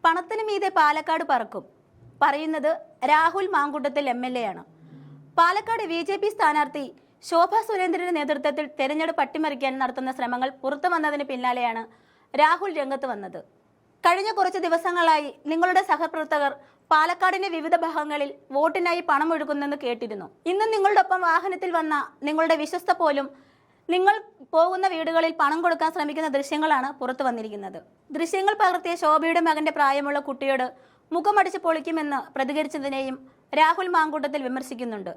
പണത്തിന് മീതെ പാലക്കാട് പറക്കും പറയുന്നത് രാഹുൽ മാങ്കൂട്ടത്തിൽ MLA ആണ്. പാലക്കാട് BJP സ്ഥാനാർത്ഥി ശോഭാ സുരേന്ദ്രന്റെ നേതൃത്വത്തിൽ തെരഞ്ഞെടുപ്പ് അട്ടിമറിക്കാൻ നടത്തുന്ന ശ്രമങ്ങൾ പുറത്തു വന്നതിന് പിന്നാലെയാണ് രാഹുൽ രംഗത്ത് വന്നത്. കഴിഞ്ഞ കുറച്ച് ദിവസങ്ങളായി നിങ്ങളുടെ സഹപ്രവർത്തകർ പാലക്കാടിന്റെ വിവിധ ഭാഗങ്ങളിൽ വോട്ടിനായി പണം ഒഴുകുന്നെന്ന് കേട്ടിരുന്നു. ഇന്ന് നിങ്ങളുടെ ഒപ്പം വാഹനത്തിൽ വന്ന നിങ്ങളുടെ വിശ്വസ്ത പോലും നിങ്ങൾ പോകുന്ന വീടുകളിൽ പണം കൊടുക്കാൻ ശ്രമിക്കുന്ന ദൃശ്യങ്ങളാണ് പുറത്തു വന്നിരിക്കുന്നത്. ദൃശ്യങ്ങൾ പകർത്തിയ ശോഭയുടെ മകന്റെ പ്രായമുള്ള കുട്ടിയോട് മുഖമടിച്ച് പൊളിക്കുമെന്ന് പ്രതികരിച്ചതിനെയും രാഹുൽ മാങ്കൂട്ടത്തിൽ വിമർശിക്കുന്നുണ്ട്.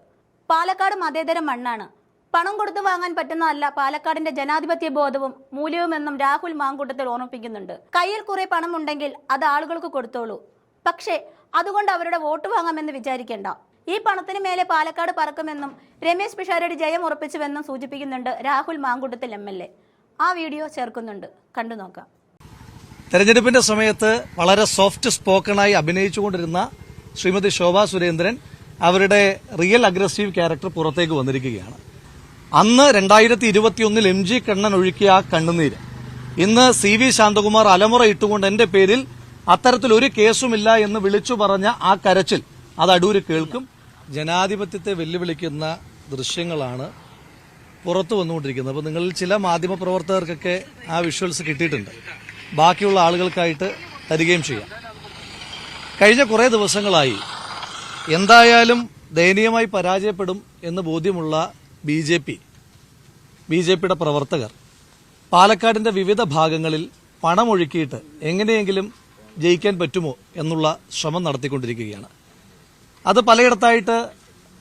പാലക്കാട് മതേതര മണ്ണാണ്, പണം കൊടുത്തു വാങ്ങാൻ പറ്റുന്നതല്ല പാലക്കാടിന്റെ ജനാധിപത്യ ബോധവും മൂല്യവുമെന്നും രാഹുൽ മാങ്കൂട്ടത്തിൽ ഓർമ്മിപ്പിക്കുന്നുണ്ട്. കയ്യിൽ കുറെ പണം ഉണ്ടെങ്കിൽ അത് ആളുകൾക്ക് കൊടുത്തോളൂ, പക്ഷേ അതുകൊണ്ട് അവരുടെ വോട്ട് വാങ്ങാമെന്ന് വിചാരിക്കേണ്ട. ഈ പണത്തിന് മേലെ പാലക്കാട് പറക്കുമെന്നും രമേശ് പിഷാരടി ജയം ഉറപ്പിച്ചുവെന്നും സൂചിപ്പിക്കുന്നുണ്ട് രാഹുൽ മാങ്കൂട്ടത്തിൽ MLA. ആ വീഡിയോ ചേർക്കുന്നുണ്ട്, കണ്ടു നോക്കാം. തെരഞ്ഞെടുപ്പിന്റെ സമയത്ത് വളരെ സോഫ്റ്റ് സ്പോക്കണായി അഭിനയിച്ചുകൊണ്ടിരുന്ന ശ്രീമതി ശോഭാ സുരേന്ദ്രൻ അവരുടെ റിയൽ അഗ്രസീവ് ക്യാരക്ടർ പുറത്തേക്ക് വന്നിരിക്കുകയാണ്. അന്ന് 2021 MG കണ്ണൻ ഒഴുക്കിയ ആ കണ്ണുനീര് ഇന്ന് CV ശാന്തകുമാർ അലമുറ ഇട്ടുകൊണ്ട് എന്റെ പേരിൽ അത്തരത്തിലൊരു കേസുമില്ല എന്ന് വിളിച്ചു പറഞ്ഞ ആ കരച്ചിൽ അത് അടൂര് കേൾക്കും. ജനാധിപത്യത്തെ വെല്ലുവിളിക്കുന്ന ദൃശ്യങ്ങളാണ് പുറത്തു വന്നുകൊണ്ടിരിക്കുന്നത്. അപ്പോൾ നിങ്ങളിൽ ചില മാധ്യമപ്രവർത്തകർക്കൊക്കെ ആ വിഷ്വൽസ് കിട്ടിയിട്ടുണ്ട്, ബാക്കിയുള്ള ആളുകൾക്കായിട്ട് തരികയും ചെയ്യാം. കഴിഞ്ഞ കുറേ ദിവസങ്ങളായി എന്തായാലും ദയനീയമായി പരാജയപ്പെടും എന്ന് ബോധ്യമുള്ള ബിജെപിയുടെ പ്രവർത്തകർ പാലക്കാടിന്റെ വിവിധ ഭാഗങ്ങളിൽ പണമൊഴുക്കിയിട്ട് എങ്ങനെയെങ്കിലും ജയിക്കാൻ പറ്റുമോ എന്നുള്ള ശ്രമം നടത്തിക്കൊണ്ടിരിക്കുകയാണ്. അത് പലയിടത്തായിട്ട്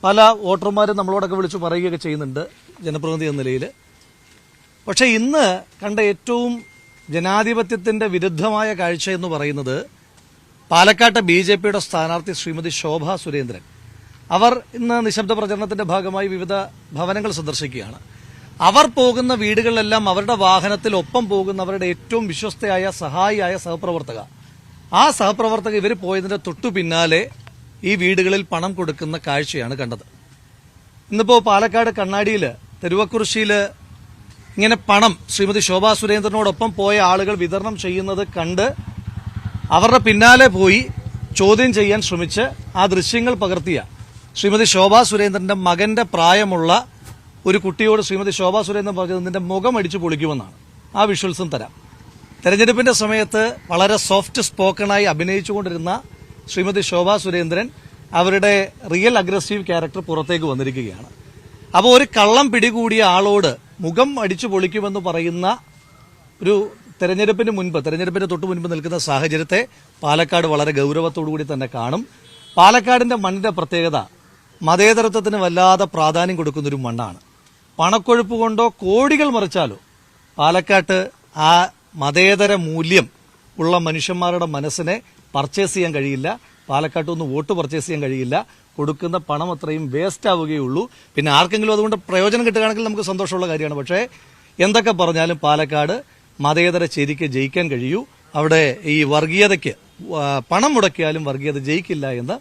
പല വോട്ടർമാരും നമ്മളോടൊക്കെ വിളിച്ചു പറയുകയൊക്കെ ചെയ്യുന്നുണ്ട് ജനപ്രതിനിധി എന്ന നിലയിൽ. പക്ഷേ ഇന്ന് കണ്ട ഏറ്റവും ജനാധിപത്യത്തിന്റെ വിരുദ്ധമായ കാഴ്ച എന്ന് പറയുന്നത് പാലക്കാട്ടെ BJPയുടെ സ്ഥാനാർത്ഥി ശ്രീമതി ശോഭാ സുരേന്ദ്രൻ അവർ ഇന്ന് നിശബ്ദ പ്രചരണത്തിന്റെ ഭാഗമായി വിവിധ ഭവനങ്ങൾ സന്ദർശിക്കുകയാണ്. അവർ പോകുന്ന വീടുകളിലെല്ലാം അവരുടെ വാഹനത്തിൽ ഒപ്പം പോകുന്നവരുടെ ഏറ്റവും വിശ്വസ്തയായ സഹായിയായ സഹപ്രവർത്തക, ആ സഹപ്രവർത്തക ഇവർ പോയതിന്റെ തൊട്ടു പിന്നാലെ ഈ വീടുകളിൽ പണം കൊടുക്കുന്ന കാഴ്ചയാണ് കണ്ടത്. ഇന്നിപ്പോ പാലക്കാട് കണ്ണാടിയില് തെരുവക്കുറിശ്ശിയില് ഇങ്ങനെ പണം ശ്രീമതി ശോഭാ സുരേന്ദ്രനോടൊപ്പം പോയ ആളുകൾ വിതരണം ചെയ്യുന്നത് കണ്ട് അവരുടെ പിന്നാലെ പോയി ചോദ്യം ചെയ്യാൻ ശ്രമിച്ച് ആ ദൃശ്യങ്ങൾ പകർത്തിയ ശ്രീമതി ശോഭാ സുരേന്ദ്രന്റെ മകന്റെ പ്രായമുള്ള ഒരു കുട്ടിയോട് ശ്രീമതി ശോഭാ സുരേന്ദ്രൻ പറഞ്ഞത് നിന്റെ മുഖം അടിച്ചു പൊളിക്കുമെന്നാണ്. ആ വിഷ്വൽസും തരാം. തെരഞ്ഞെടുപ്പിന്റെ സമയത്ത് വളരെ സോഫ്റ്റ് സ്പോക്കണായി അഭിനയിച്ചുകൊണ്ടിരുന്ന ശ്രീമതി ശോഭാ സുരേന്ദ്രൻ അവരുടെ റിയൽ അഗ്രസീവ് ക്യാരക്ടർ പുറത്തേക്ക് വന്നിരിക്കുകയാണ്. അപ്പോൾ ഒരു കള്ളം പിടികൂടിയ ആളോട് മുഖം അടിച്ചു പൊളിക്കുമെന്ന് പറയുന്ന ഒരു തെരഞ്ഞെടുപ്പിന്റെ തൊട്ടു മുൻപ് നിൽക്കുന്ന സാഹചര്യത്തെ പാലക്കാട് വളരെ ഗൌരവത്തോടുകൂടി തന്നെ കാണും. പാലക്കാടിന്റെ മണ്ണിന്റെ പ്രത്യേകത മതേതരത്വത്തിന് വല്ലാതെ പ്രാധാന്യം കൊടുക്കുന്നൊരു മണ്ണാണ്. പണക്കൊഴുപ്പ് കൊണ്ടോ കോടികൾ മറിച്ചാലോ പാലക്കാട്ട് ആ മതേതര മൂല്യം ഉള്ള മനുഷ്യന്മാരുടെ മനസ്സിനെ പർച്ചേസ് ചെയ്യാൻ കഴിയില്ല. പാലക്കാട്ടൊന്നും വോട്ട് പർച്ചേസ് ചെയ്യാൻ കഴിയില്ല. കൊടുക്കുന്ന പണം അത്രയും വേസ്റ്റ് ആവുകയുള്ളൂ. പിന്നെ ആർക്കെങ്കിലും അതുകൊണ്ട് പ്രയോജനം കിട്ടുകയാണെങ്കിൽ നമുക്ക് സന്തോഷമുള്ള കാര്യമാണ്. പക്ഷേ എന്തൊക്കെ പറഞ്ഞാലും പാലക്കാട് മതേതര ചേരിക്ക് ജയിക്കാൻ കഴിയൂ. അവിടെ ഈ വർഗീയതയ്ക്ക് പണം മുടക്കിയാലും വർഗീയത ജയിക്കില്ല എന്ന്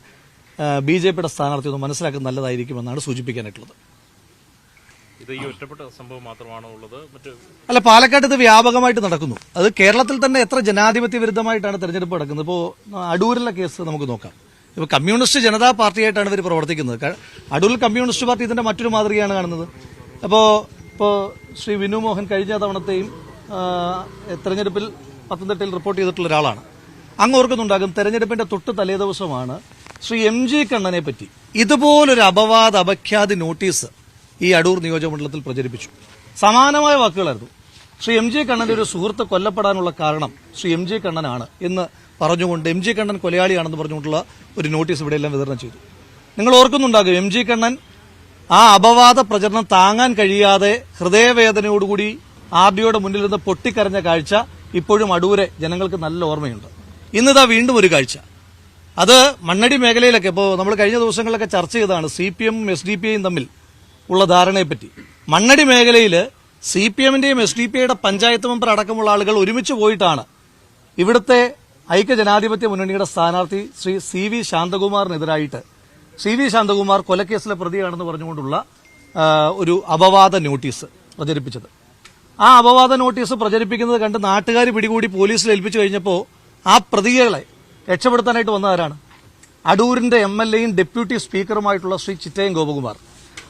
BJPയുടെ സ്ഥാനാർത്ഥി ഒന്ന് മനസ്സിലാക്കുന്നത് നല്ലതായിരിക്കുമെന്നാണ് സൂചിപ്പിക്കാനായിട്ടുള്ളത്. ഇത് ഈ ഒറ്റപ്പെട്ട സംഭവം മാത്രമാണോ ഉള്ളത്? അല്ല, പാലക്കാട് ഇത് വ്യാപകമായിട്ട് നടക്കുന്നു. അത് കേരളത്തിൽ തന്നെ എത്ര ജനാധിപത്യ വിരുദ്ധമായിട്ടാണ് തെരഞ്ഞെടുപ്പ് നടക്കുന്നത്. ഇപ്പോൾ അടൂരിലെ കേസ് നമുക്ക് നോക്കാം. ഇപ്പോൾ കമ്മ്യൂണിസ്റ്റ് ജനതാ പാർട്ടിയായിട്ടാണ് ഇവർ പ്രവർത്തിക്കുന്നത്. അടൂരിൽ കമ്മ്യൂണിസ്റ്റ് പാർട്ടി ഇതിന്റെ മറ്റൊരു മാതൃകയാണ് കാണുന്നത്. ഇപ്പോൾ ശ്രീ വിനു മോഹൻ കഴിഞ്ഞ തവണത്തെയും തെരഞ്ഞെടുപ്പിൽ പത്തനംതിട്ടയിൽ റിപ്പോർട്ട് ചെയ്തിട്ടുള്ള ഒരാളാണ്. അങ്ങ് ഓർക്കുന്നുണ്ടാകും, തെരഞ്ഞെടുപ്പിന്റെ തൊട്ട് തലേ ദിവസമാണ് ശ്രീ MG കണ്ണനെ പറ്റി ഇതുപോലൊരു അപവാദ അപഖ്യാതി നോട്ടീസ് ഈ അടൂർ നിയോജകമണ്ഡലത്തിൽ പ്രചരിപ്പിച്ചു. സമാനമായ വാക്കുകളായിരുന്നു. ശ്രീ MG കണ്ണന്റെ ഒരു സുഹൃത്ത് കൊല്ലപ്പെടാനുള്ള കാരണം ശ്രീ MG കണ്ണനാണ് എന്ന് പറഞ്ഞുകൊണ്ട് MG കണ്ണൻ കൊലയാളിയാണെന്ന് പറഞ്ഞുകൊണ്ടുള്ള ഒരു നോട്ടീസ് ഇവിടെയെല്ലാം വിതരണം ചെയ്തു. നിങ്ങൾ ഓർക്കുന്നുണ്ടാകും, MG കണ്ണൻ ആ അപവാദ പ്രചരണം താങ്ങാൻ കഴിയാതെ ഹൃദയവേദനയോടുകൂടി RDOയുടെ മുന്നിൽ നിന്ന് പൊട്ടിക്കരഞ്ഞ കാഴ്ച ഇപ്പോഴും അടൂരെ ജനങ്ങൾക്ക് നല്ല ഓർമ്മയുണ്ട്. ഇന്നിതാ വീണ്ടും ഒരു കാഴ്ച. അത് മണ്ണടി മേഖലയിലൊക്കെ ഇപ്പോൾ നമ്മൾ കഴിഞ്ഞ ദിവസങ്ങളിലൊക്കെ ചർച്ച ചെയ്തതാണ് CPM SDPIയും തമ്മിൽ ഉള്ള ധാരണയെപ്പറ്റി. മണ്ണടി മേഖലയിൽ CPMന്റെയും SDPIയുടെ പഞ്ചായത്ത് മെമ്പർ അടക്കമുള്ള ആളുകൾ ഒരുമിച്ച് പോയിട്ടാണ് ഇവിടുത്തെ ഐക്യജനാധിപത്യ മുന്നണിയുടെ സ്ഥാനാർത്ഥി ശ്രീ CV ശാന്തകുമാറിനെതിരായിട്ട് CV ശാന്തകുമാർ കൊലക്കേസിലെ പ്രതിയാണെന്ന് പറഞ്ഞുകൊണ്ടുള്ള ഒരു അപവാദ നോട്ടീസ് പ്രചരിപ്പിച്ചത്. ആ അപവാദ നോട്ടീസ് പ്രചരിപ്പിക്കുന്നത് കണ്ട് നാട്ടുകാർ പിടികൂടി പോലീസിൽ ഏൽപ്പിച്ചു കഴിഞ്ഞപ്പോൾ ആ പ്രതികളെ രക്ഷപ്പെടുത്താനായിട്ട് വന്നതാരാണ്? അടൂരിന്റെ MLA-യും ഡെപ്യൂട്ടി സ്പീക്കറുമായിട്ടുള്ള ശ്രീ ചിറ്റയം ഗോപകുമാർ.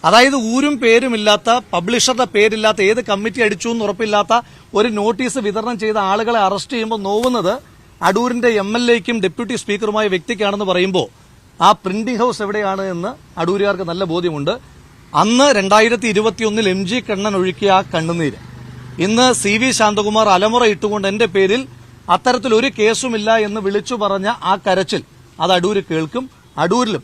അതായത് ഊരും പേരുമില്ലാത്ത, പബ്ലിഷറുടെ പേരില്ലാത്ത, ഏത് കമ്മിറ്റി അടിച്ചു എന്ന് ഉറപ്പില്ലാത്ത ഒരു നോട്ടീസ് വിതരണം ചെയ്ത ആളുകളെ അറസ്റ്റ് ചെയ്യുമ്പോൾ നോവുന്നത് അടൂരിന്റെ MLA-യ്ക്കും ഡെപ്യൂട്ടി സ്പീക്കറുമായ വ്യക്തിക്കാണെന്ന് പറയുമ്പോൾ ആ പ്രിന്റിംഗ് ഹൌസ് എവിടെയാണ് എന്ന് അടൂരുകാർക്ക് നല്ല ബോധ്യമുണ്ട്. അന്ന് 2021 MG കണ്ണൻ ഒഴുക്കിയ ആ കണ്ണുനീര് ഇന്ന് CV ശാന്തകുമാർ അലമുറ ഇട്ടുകൊണ്ട് എന്റെ പേരിൽ അത്തരത്തിലൊരു കേസുമില്ല എന്ന് വിളിച്ചു പറഞ്ഞ ആ കരച്ചിൽ അത് അടൂര് കേൾക്കും. അടൂരിലും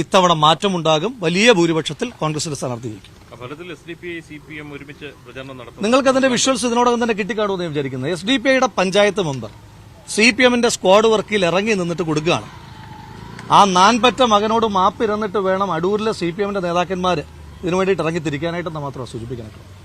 ഇത്തവണ മാറ്റമുണ്ടാകും. വലിയ ഭൂരിപക്ഷത്തിൽ കോൺഗ്രസിന്റെ സ്ഥാനാർത്ഥി ജയിക്കും. ഫലത്തിൽ SDPI CPM ഒരുമിച്ച് പ്രചാരണം നടത്തും. നിങ്ങൾക്ക് അതിന്റെ വിഷ്വൽസ് ഇതിനോടകം തന്നെ കിട്ടിക്കാണുമെന്ന് ഞാൻ വിചാരിക്കുന്നത്. SDPIയുടെ പഞ്ചായത്ത് മെമ്പർ CPM-ന്റെ സ്ക്വാഡ് വർക്കിൽ ഇറങ്ങി നിന്നിട്ട് കൊടുക്കുകയാണ്. ആ നാൻപറ്റ മകനോട് മാപ്പിരന്നിട്ട് വേണം അടൂരിലെ CPM-ന്റെ നേതാക്കന്മാർ ഇതിനു വേണ്ടിയിട്ട് ഇറങ്ങിത്തിരിക്കാനായിട്ടെന്ന് മാത്രമാണ് സൂചിപ്പിക്കാനായിട്ടുള്ളത്.